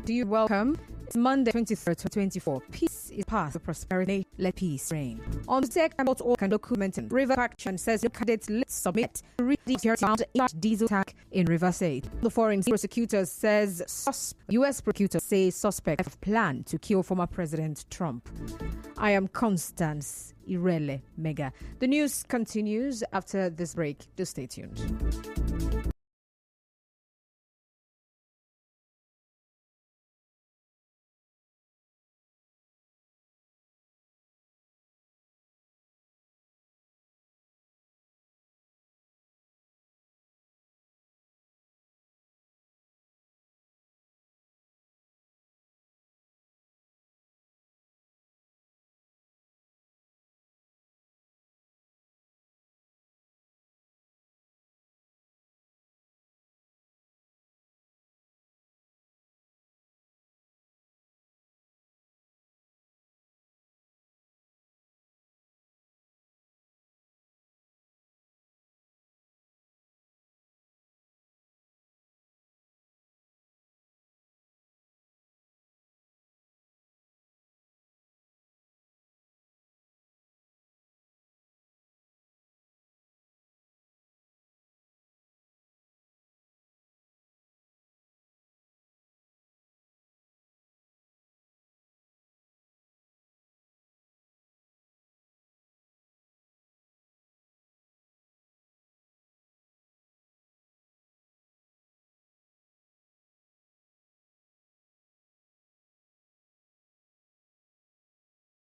Do you welcome? It's Monday, 23rd, 2024. Peace is path to prosperity. Let peace reign. On the tech.org and documenting River Faction says the candidates let's submit to read the diesel attack in River State. The foreign prosecutor says U.S. prosecutors say suspects have planned to kill former President Trump. I am Constance Irele Mega. The news continues after this break. Do stay tuned.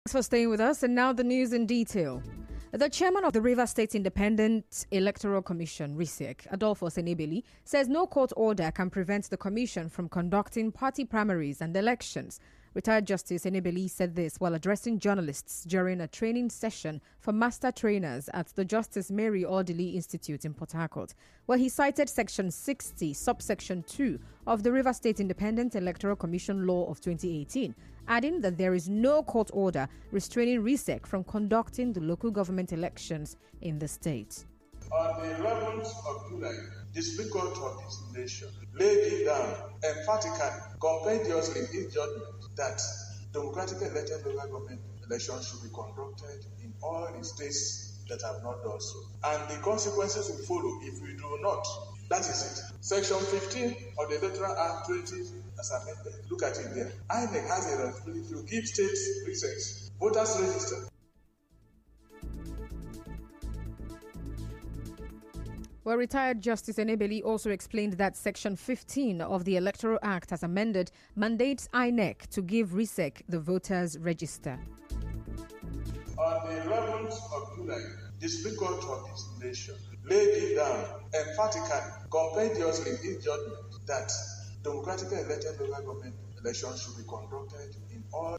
Thanks for staying with us. And now the news in detail. The chairman of the Rivers State Independent Electoral Commission, RISEC, Adolfo Senebeli, says no court order can prevent the commission from conducting party primaries and elections. Retired Justice Senebeli said this while addressing journalists during a training session for master trainers at the Justice Mary Orderly Institute in Port Harcourt, where he cited Section 60, subsection 2 of the Rivers State Independent Electoral Commission Law of 2018, adding that there is no court order restraining RISEC from conducting the local government elections in the state. On the 11th of July, the Supreme Court of this nation laid it down emphatically, compendiously in its judgment that democratically elected local government elections should be conducted in all the states that have not done so. And the consequences will follow if we do not. That is it. Section 15 of the Electoral Act 20 as amended. Look at it there. INEC has a responsibility to give states recess, voters register. Well, retired Justice Enebeli also explained that Section 15 of the Electoral Act as amended mandates INEC to give RISEC the voters register. On the 11th of July, the Supreme Court of this nation laid it down emphatically, compendiously in its judgment that democratically elected local government elections should be conducted in all.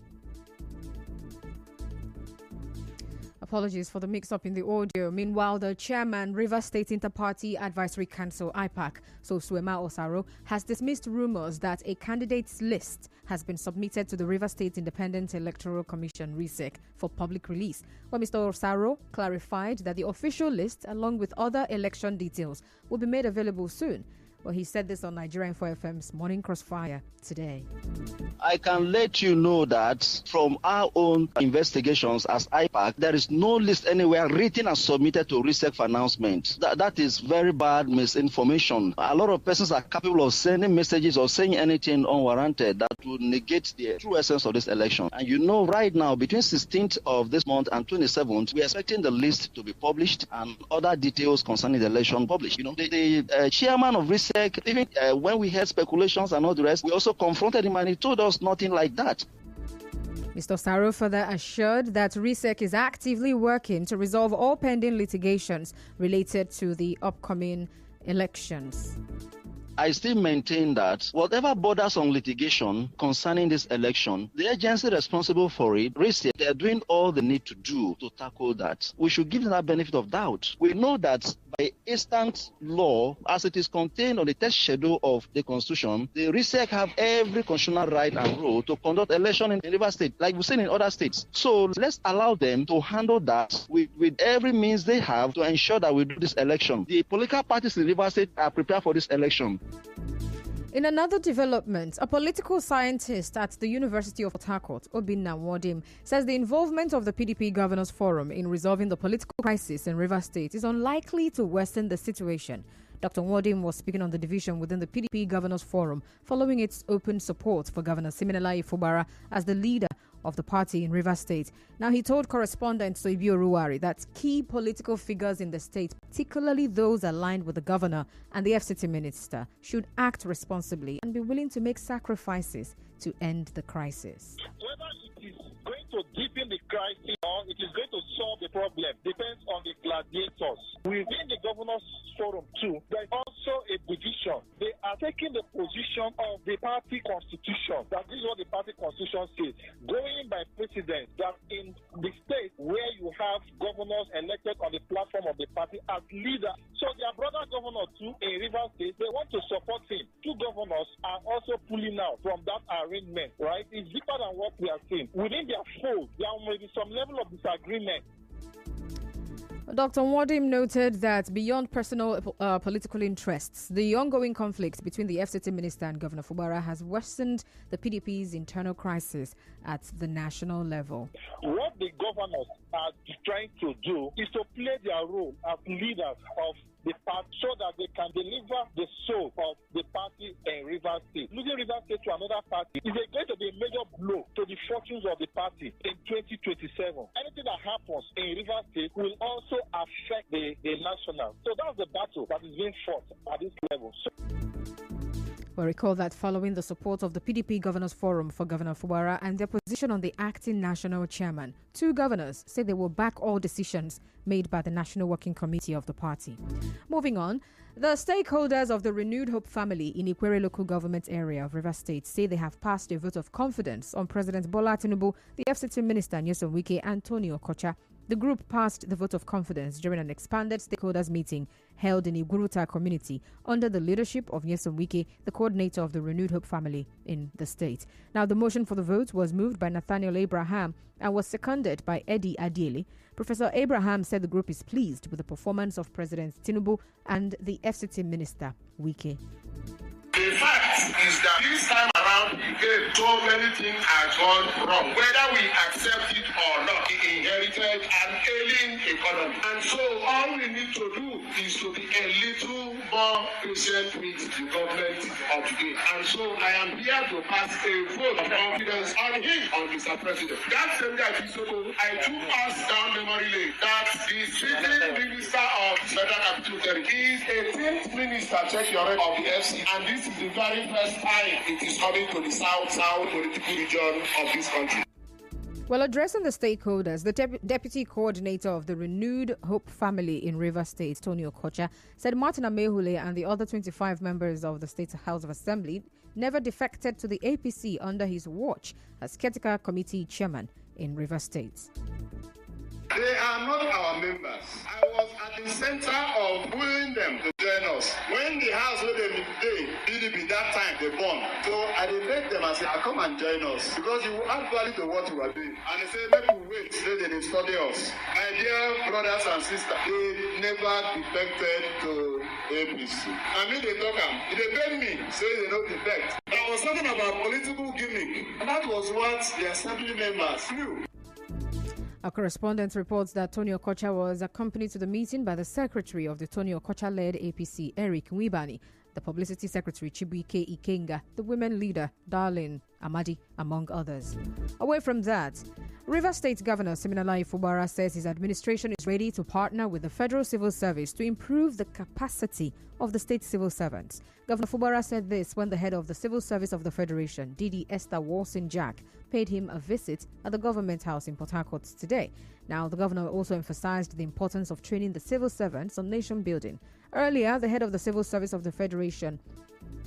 Apologies for the mix-up in the audio. Meanwhile, the chairman, Rivers State Inter-Party Advisory Council, IPAC, Suema Osaro, has dismissed rumors that a candidates list has been submitted to the Rivers State Independent Electoral Commission, RISEC, for public release. Well, Mr. Osaro clarified that the official list, along with other election details, will be made available soon. Well, he said this on Nigerian 4FM's Morning Crossfire today. I can let you know that from our own investigations as IPAC, there is no list anywhere written and submitted to RISEC for announcement. That is very bad misinformation. A lot of persons are capable of sending messages or saying anything unwarranted that would negate the true essence of this election. And you know, right now, between 16th of this month and 27th, we are expecting the list to be published and other details concerning the election published. You know, the chairman of RISEC, even when we heard speculations and all the rest, we also confronted him and he told us nothing like that. Mr. Osaro further assured that RISEC is actively working to resolve all pending litigations related to the upcoming elections. I still maintain that whatever borders on litigation concerning this election, the agency responsible for it, RISEC, they are doing all they need to do to tackle that. We should give them that benefit of doubt. We know that by instant law, as it is contained on the text schedule of the Constitution, the RISEC have every constitutional right and role to conduct election in Rivers State, like we've seen in other states. So let's allow them to handle that with every means they have to ensure that we do this election. The political parties in Rivers State are prepared for this election. In another development, a political scientist at the University of Port Harcourt, Obinna Nwodim, says the involvement of the PDP Governors Forum in resolving the political crisis in Rivers State is unlikely to worsen the situation. Dr. Nwodim was speaking on the division within the PDP Governors Forum following its open support for Governor Siminalayi Fubara as the leader of the party in Rivers State. Now, he told correspondent Soibi Oruwari that key political figures in the state, particularly those aligned with the governor and the FCT minister, should act responsibly and be willing to make sacrifices to end the crisis. Whether it is going to deepen the crisis or it is going to solve the problem depends on the gladiators. Within the Governors Forum too, there is also a division. They are taking the position of the party constitution. That is what the party constitution says. Going by precedent that in the state where you have governors elected on the platform of the party as leader, so their brother governor too in Rivers State, they want to support him. Two governors are also pulling out from that arrangement, right? It's deeper than what we are seeing. Within their fold, there may be some level of disagreement. Dr. Nwodim noted that beyond personal political interests, the ongoing conflict between the FCT minister and Governor Fubara has worsened the PDP's internal crisis at the national level. What the governors are trying to do is to play their role as leaders of the party so that they can deliver the soul of the party in Rivers State. Losing Rivers State to another party is going to be a major blow to the fortunes of the party in 2027. Anything that happens in Rivers State will also affect the national. So that's the battle that is being fought at this level. Well, recall that following the support of the PDP Governors Forum for Governor Fubara and their position on the acting national chairman, two governors say they will back all decisions made by the National Working Committee of the party. Moving on, the stakeholders of the Renewed Hope family in Ikwere local government area of Rivers State say they have passed a vote of confidence on President Bola Tinubu, the FCT Minister Nyesom Wike, and Tony Okocha. The group passed the vote of confidence during an expanded stakeholders meeting held in Iguruta community under the leadership of Nyesom Wike, the coordinator of the Renewed Hope family in the state. Now, the motion for the vote was moved by Nathaniel Abraham and was seconded by Eddie Adiele. Professor Abraham said the group is pleased with the performance of President Tinubu and the FCT Minister Wike. The fact is that this time around, again, so many things are gone wrong. Whether we accept it or not, we inherited an ailing economy. And so all we need to do is to be a little more patient with the government of today. And so I am here to pass a vote of confidence on him, on Mr. President. That same guy, I took us down memory lane that the sitting minister of Federal Capital Territory is a 10th minister, check your record, of the FC, and this is the very first time it is coming to the south political region of this country. Well, addressing the stakeholders, the deputy coordinator of the Renewed Hope family in Rivers State, Tony Okocha, said Martin Amehule and the other 25 members of the State House of Assembly never defected to the APC under his watch as caretaker committee chairman in Rivers State. They are not our members. I was at the center of wooing them to join us. When the house where they PDP that time they born. So I beg them and say, come and join us. Because you will add value to what you are doing. And they say, let me wait till they study us. My dear brothers and sisters, they never defected to APC. I mean they talk they beg me, say they don't defect. I was talking about political gimmick. And that was what the assembly members knew. Our correspondent reports that Tony Okocha was accompanied to the meeting by the secretary of the Tony Okocha-led APC, Eric Nwibani, the publicity secretary, Chibuike Ikenga, the women leader, Darlene Amadi, among others. Away from that, Rivers State Governor Siminalayi Fubara says his administration is ready to partner with the Federal Civil Service to improve the capacity of the state civil servants. Governor Fubara said this when the head of the Civil Service of the Federation, DD Esther Walson-Jack, paid him a visit at the Government House in Port Harcourt today. Now, the governor also emphasized the importance of training the civil servants on nation building. Earlier, the head of the Civil Service of the Federation,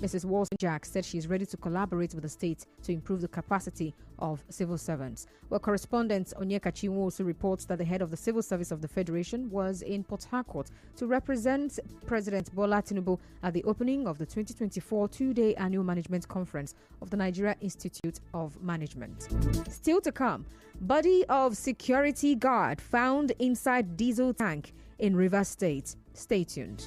Mrs. Walson-Jack, said she is ready to collaborate with the state to improve the capacity of civil servants. Well, correspondent Onyeka Chinwo also reports that the head of the Civil Service of the Federation was in Port Harcourt to represent President Bola Tinubu at the opening of the 2024 two-day annual management conference of the Nigeria Institute of Management. Still to come, body of security guard found inside diesel tank in Rivers State. Stay tuned.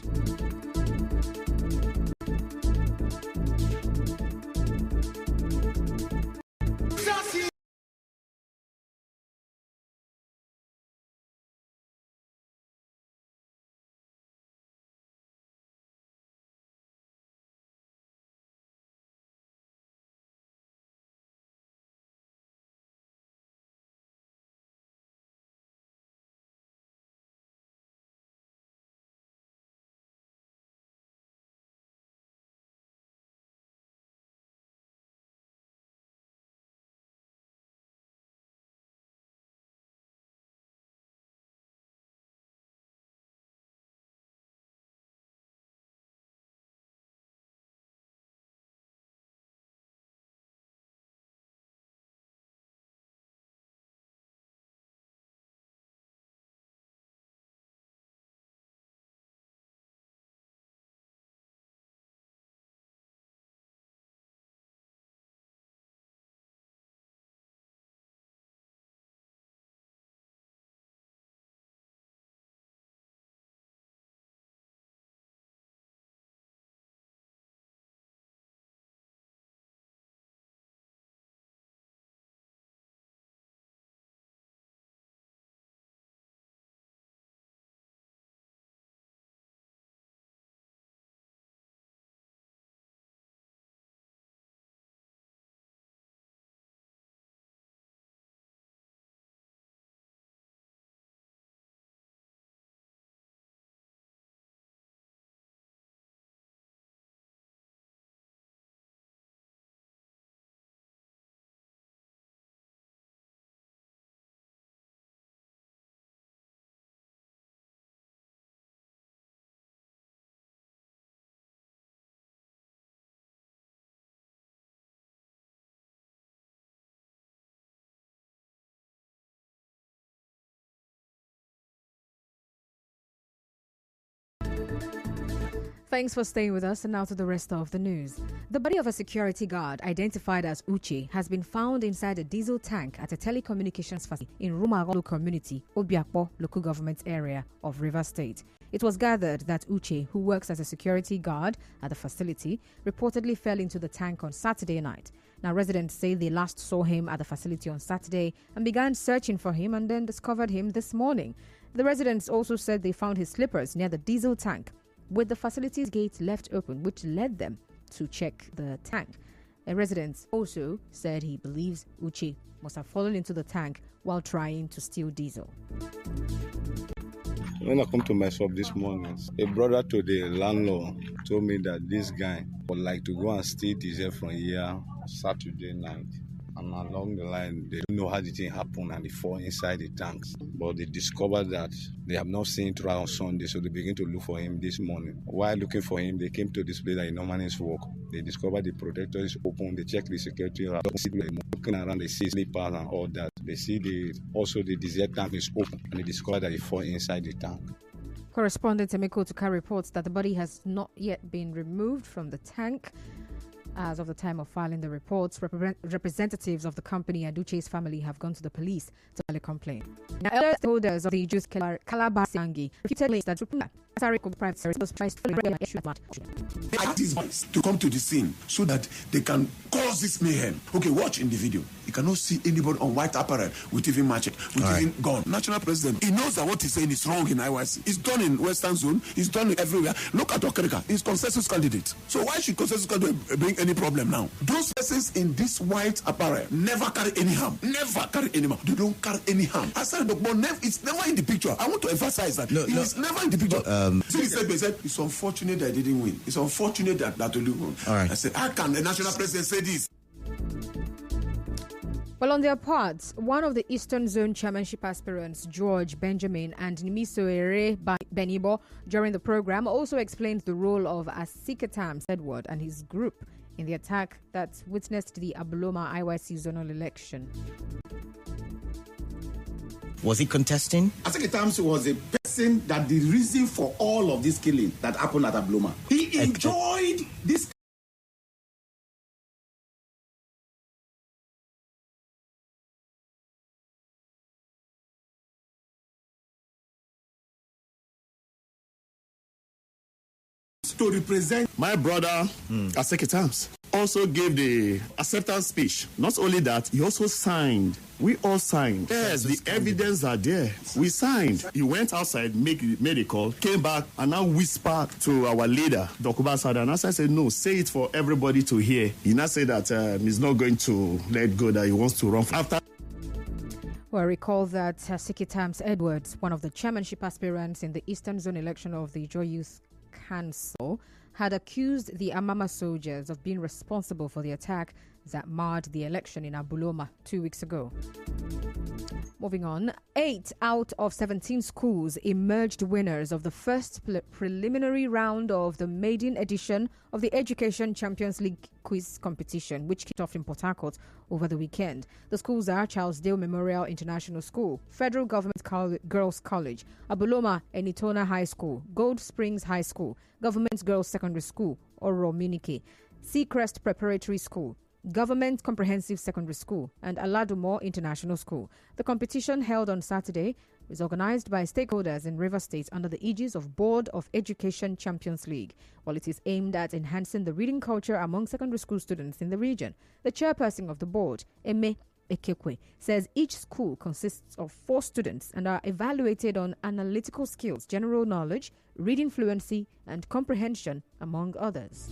Thanks for staying with us, and now to the rest of the news. The body of a security guard identified as Uche has been found inside a diesel tank at a telecommunications facility in Rumagolo community, Obiakpo local government area of Rivers State. It was gathered that Uche, who works as a security guard at the facility, reportedly fell into the tank on Saturday night. Now, residents say they last saw him at the facility on Saturday and began searching for him and then discovered him this morning. The residents also said they found his slippers near the diesel tank, with the facility's gate left open, which led them to check the tank. A resident also said he believes Uche must have fallen into the tank while trying to steal diesel. When I come to my shop this morning, a brother to the landlord told me that this guy would like to go and steal diesel from here Saturday night. And along the line, they don't know how the thing happened and they fall inside the tanks. But they discovered that they have not seen him throughout on Sunday, so they begin to look for him this morning. While looking for him, they came to this place that he normally work. They discovered the protector is open. They check the security. Looking around, they see slippers and all that. They see the diesel tank is open, and they discovered that he fall inside the tank. Correspondent Emeko Tuka reports that the body has not yet been removed from the tank. As of the time of filing the reports, representatives of the company and Uche's family have gone to the police to file a complaint. Now, elder stakeholders of the Juice Calabar Sangi repeated that to come to the scene so that they can cause this mayhem. Okay, watch in the video. You cannot see anybody on white apparel with even machete, with even gun. National president, he knows that what he's saying is wrong in IYC. It's done in Western Zone. It's done everywhere. Look at Okerika. He's consensus candidate. So why should consensus candidate bring any problem now? Those persons in this white apparel never carry any harm. Never carry any harm. They don't carry any harm. I said, but it's never in the picture. I want to emphasize that. It's never in the picture. So he said, it's unfortunate that I didn't win. It's unfortunate that Olu won. I said, how can the national president say this? Well, on their part, one of the Eastern Zone Chairmanship aspirants, George Benjamin and Nimiso Ere Benibo, during the program also explained the role of Asiketams Edward and his group in the attack that witnessed the Abuloma IYC zonal election. Was he contesting? Asiketams was a person that the reason for all of this killing that happened at Abuloma. He enjoyed this. To represent my brother, Asiketams, also gave the acceptance speech. Not only that, he also signed. We all signed. Yes, the evidence are there. We signed. He went outside, made a call, came back, and now whispered to our leader, Dokuba Sada. And as I said, no, say it for everybody to hear. He now said that he's not going to let go, that he wants to run after. Well, recall that Asiketams Edwards, one of the chairmanship aspirants in the Eastern Zone election of the Joy Youth Council, had accused the Amama soldiers of being responsible for the attack that marred the election in Abuloma 2 weeks ago. Moving on, 8 out of 17 schools emerged winners of the first preliminary round of the maiden edition of the Education Champions League quiz competition, which kicked off in Port Harcourt over the weekend. The schools are Charles Dale Memorial International School, Federal Government Girls College, Abuloma Enitona High School, Gold Springs High School, Government Girls Secondary School, Oro Minike, Seacrest Preparatory School, Government Comprehensive Secondary School, and Aladumo International School. The competition, held on Saturday, is organized by stakeholders in Rivers State under the aegis of Board of Education Champions League. While it is aimed at enhancing the reading culture among secondary school students in the region, the chairperson of the board, Eme Ekekwe, says each school consists of 4 students and are evaluated on analytical skills, general knowledge, reading fluency, and comprehension, among others.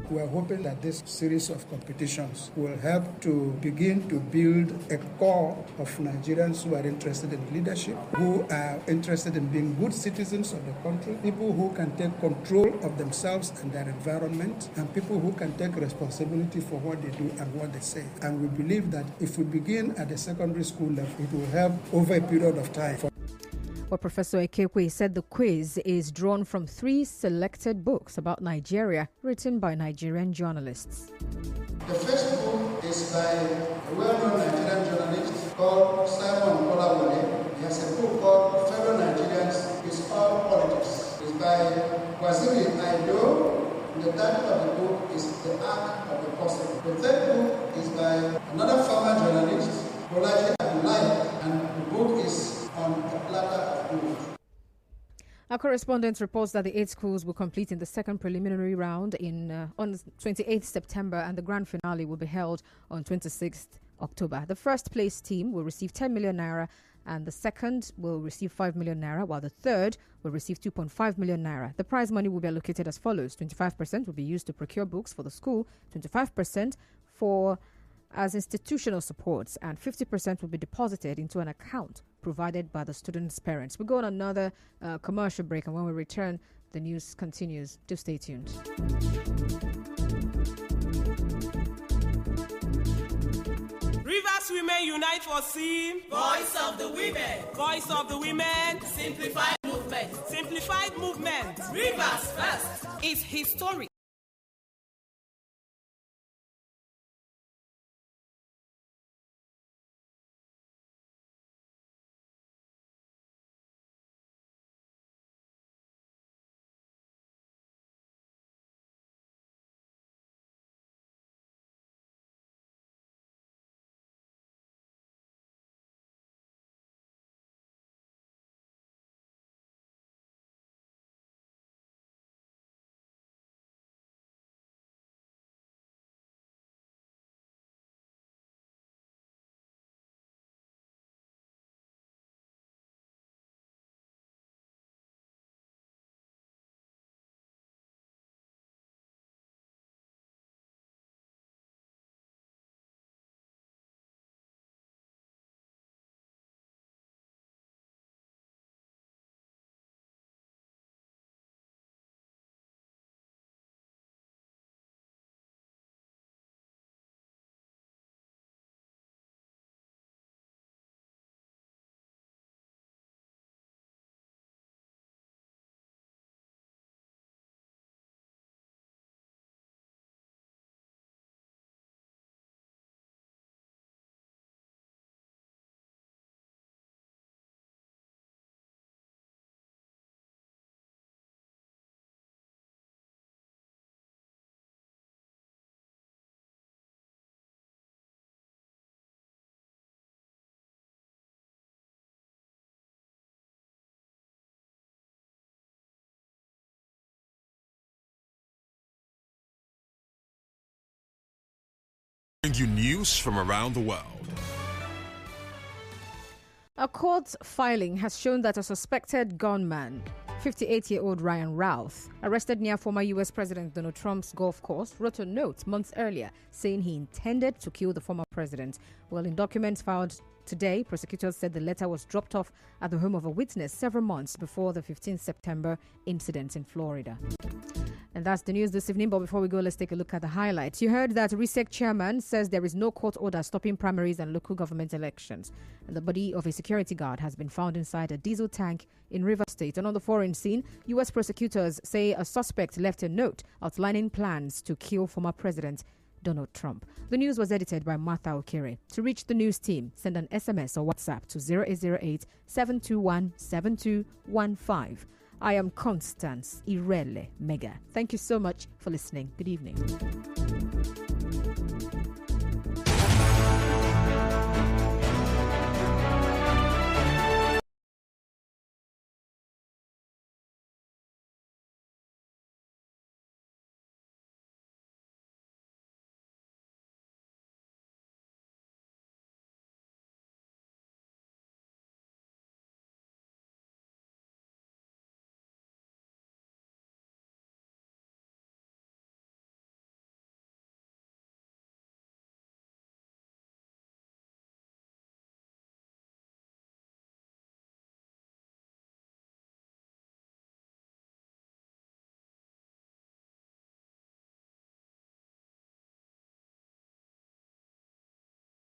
We are hoping that this series of competitions will help to begin to build a core of Nigerians who are interested in leadership, who are interested in being good citizens of the country, people who can take control of themselves and their environment, and people who can take responsibility for what they do and what they say. And we believe that if we begin at the secondary school level, it will help over a period of time. Well, Professor Ekekwe said the quiz is drawn from 3 selected books about Nigeria written by Nigerian journalists. The first book is by a well-known Nigerian journalist called Simon Olawale. He has a book called Fellow Nigerians, His All Politics. The is by Waziri Aido. The title of the book is The Ark of the Possible. The third book is by another former journalist, Bolaji Abdullahi, and the book is on a platter of gold. Our correspondent reports that the 8 schools will complete in the second preliminary round on 28th September, and the grand finale will be held on 26th October. The first place team will receive 10 million naira, and the second will receive 5 million naira, while the third will receive 2.5 million naira. The prize money will be allocated as follows: 25% will be used to procure books for the school, 25% as institutional supports, and 50% will be deposited into an account provided by the students' parents. We'll go on another commercial break, and when we return, the news continues. Do stay tuned. Rivers Women Unite for SEAM. Voice of the Women. Voice of the Women. Simplified movement. Simplified movement. Rivers first. Is historic. Bring you news from around the world. A court filing has shown that a suspected gunman, 58-year-old Ryan Routh, arrested near former U.S. President Donald Trump's golf course, wrote a note months earlier saying he intended to kill the former president. Well, in documents filed today, prosecutors said the letter was dropped off at the home of a witness several months before the 15th September incident in Florida. And that's the news this evening. But before we go, let's take a look at the highlights. You heard that RISEC chairman says there is no court order stopping primaries and local government elections. And the body of a security guard has been found inside a diesel tank in Rivers State. And on the foreign scene, U.S. prosecutors say a suspect left a note outlining plans to kill former President Donald Trump. The news was edited by Martha Okere. To reach the news team, send an SMS or WhatsApp to 0808 721 7215. I am Constance Irele Mega. Thank you so much for listening. Good evening.